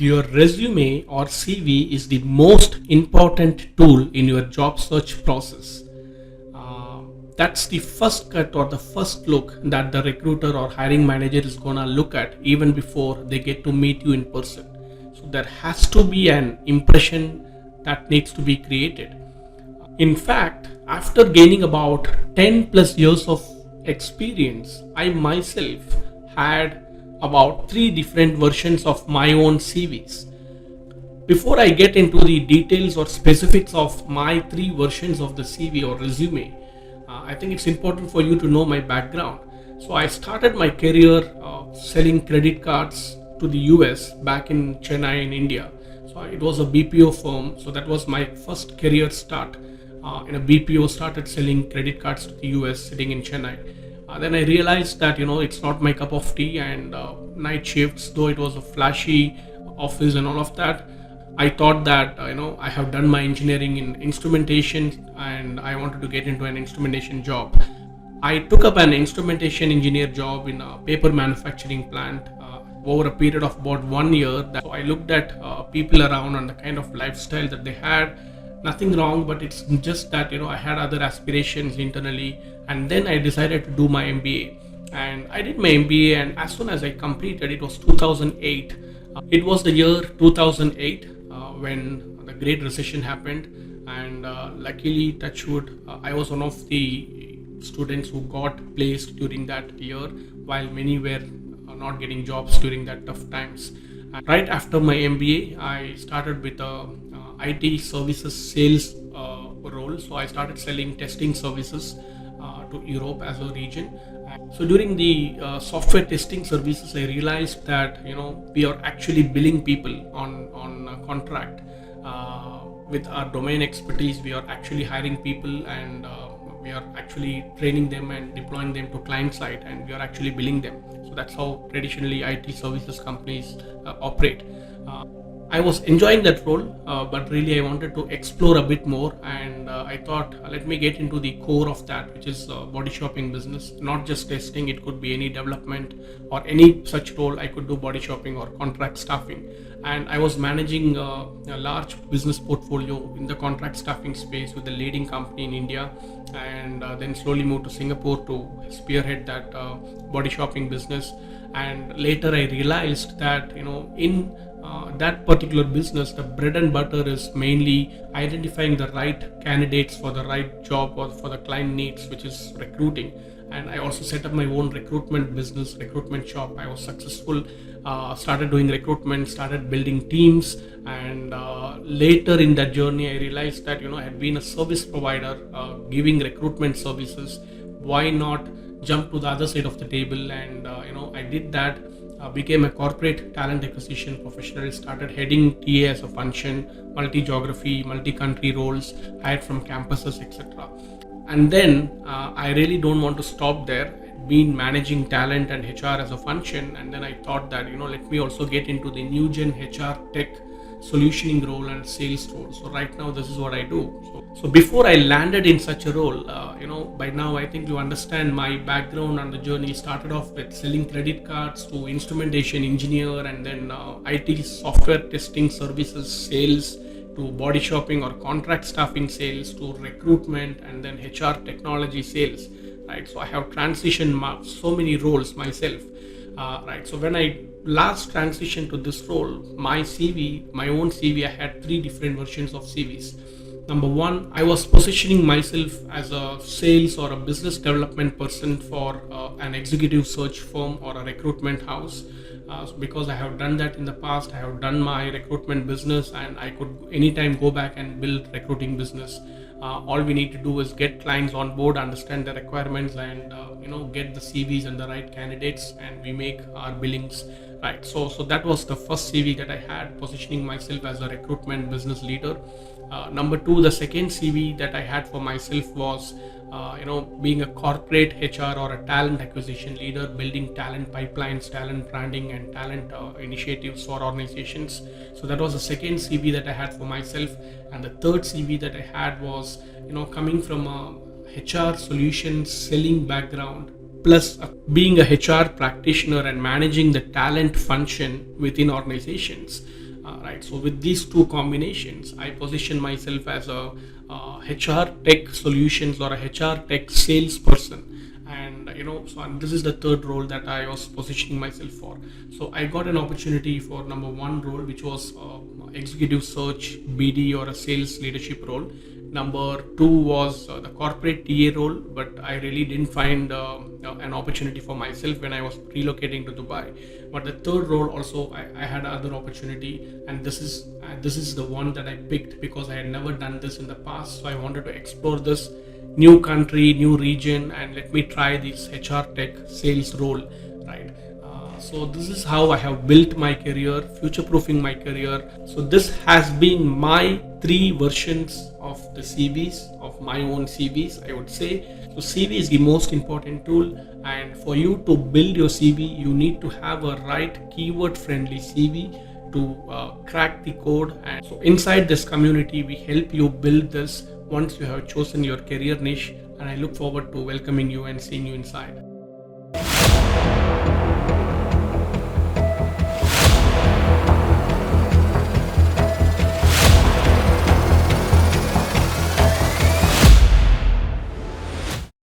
Your resume or CV is the most important tool in your job search process. That's the first cut or the first look that the recruiter or hiring manager is gonna look at even before they get to meet you in person. So there has to be an impression that needs to be created. In fact, after gaining about 10 plus years of experience, I myself had about three different versions of my own CVs. Before I get into the details or specifics of my three versions of the CV or resume, I think it's important for you to know my background. So I started my career selling credit cards to the US back in Chennai in India. So it was a BPO firm. So that was my first career start. In a BPO, started selling credit cards to the US sitting in Chennai. Then I realized that it's not my cup of tea, and night shifts, though it was a flashy office and all of that, I thought that I have done my engineering in instrumentation and I wanted to get into an instrumentation job. I took up an instrumentation engineer job in a paper manufacturing plant over a period of about 1 year. So I looked at people around and the kind of lifestyle that they had. Nothing wrong, but it's just that I had other aspirations internally, and then I decided to do my MBA. And I did my MBA, and as soon as I completed, it was 2008. It was the year 2008 when the Great Recession happened, and luckily, touch wood, I was one of the students who got placed during that year, while many were not getting jobs during that tough times. Right after my MBA, I started with a IT services sales role. So I started selling testing services to Europe as a region. So during the software testing services, I realized that we are actually billing people on a contract. With our domain expertise, we are actually hiring people, and we are actually training them and deploying them to client side, and we are actually billing them. So that's how traditionally IT services companies operate. I was enjoying that role, but really I wanted to explore a bit more, and I thought, let me get into the core of that, which is body shopping business. Not just testing, it could be any development or any such role. I could do body shopping or contract staffing, and I was managing a large business portfolio in the contract staffing space with a leading company in India, and then slowly moved to Singapore to spearhead that body shopping business. And later I realized that in that particular business, the bread and butter is mainly identifying the right candidates for the right job or for the client needs, which is recruiting. And I also set up my own recruitment business, recruitment shop. I was successful, started doing recruitment, started building teams, and later in that journey I realized that I had been a service provider giving recruitment services. Why not jump to the other side of the table? And I did that. Became a corporate talent acquisition professional, started heading TA as a function, multi-geography, multi-country roles, hired from campuses, etc. And then I really don't want to stop there. Been managing talent and HR as a function, and then I thought that let me also get into the new gen HR tech solutioning role and sales role. So right now this is what I do. So before I landed in such a role, by now I think you understand my background and the journey. Started off with selling credit cards to instrumentation engineer, and then IT software testing services sales, to body shopping or contract staffing sales, to recruitment, and then HR technology sales. Right. So I have transitioned so many roles myself. Right. So when I last transitioned to this role, my own CV, I had three different versions of CVs. Number one, I was positioning myself as a sales or a business development person for an executive search firm or a recruitment house. Because I have done that in the past, I have done my recruitment business, and I could anytime go back and build recruiting business. All we need to do is get clients on board, understand the requirements, and get the CVs and the right candidates, and we make our billings. Right. So that was the first CV that I had, positioning myself as a recruitment business leader. Number two, the second CV that I had for myself was being a corporate HR or a talent acquisition leader, building talent pipelines, talent branding, and talent initiatives for organizations. So that was the second CV that I had for myself. And the third CV that I had was coming from a HR solutions selling background, plus being a HR practitioner and managing the talent function within organizations. right. So with these two combinations, I position myself as a HR tech solutions or a HR tech salesperson. And and this is the third role that I was positioning myself for. So I got an opportunity for number one role, which was executive search, BD, or a sales leadership role. Number two was the corporate TA role, but I really didn't find an opportunity for myself when I was relocating to Dubai. But the third role also, I had other opportunity, and this is the one that I picked because I had never done this in the past. So I wanted to explore this new country, new region, and let me try this HR tech sales role, right? So this is how I have built my career, future proofing my career. So this has been my three versions of the CVs, of my own CVs, I would say. So CV is the most important tool, and for you to build your CV, you need to have a right keyword friendly CV to crack the code. And so inside this community, we help you build this once you have chosen your career niche, and I look forward to welcoming you and seeing you inside.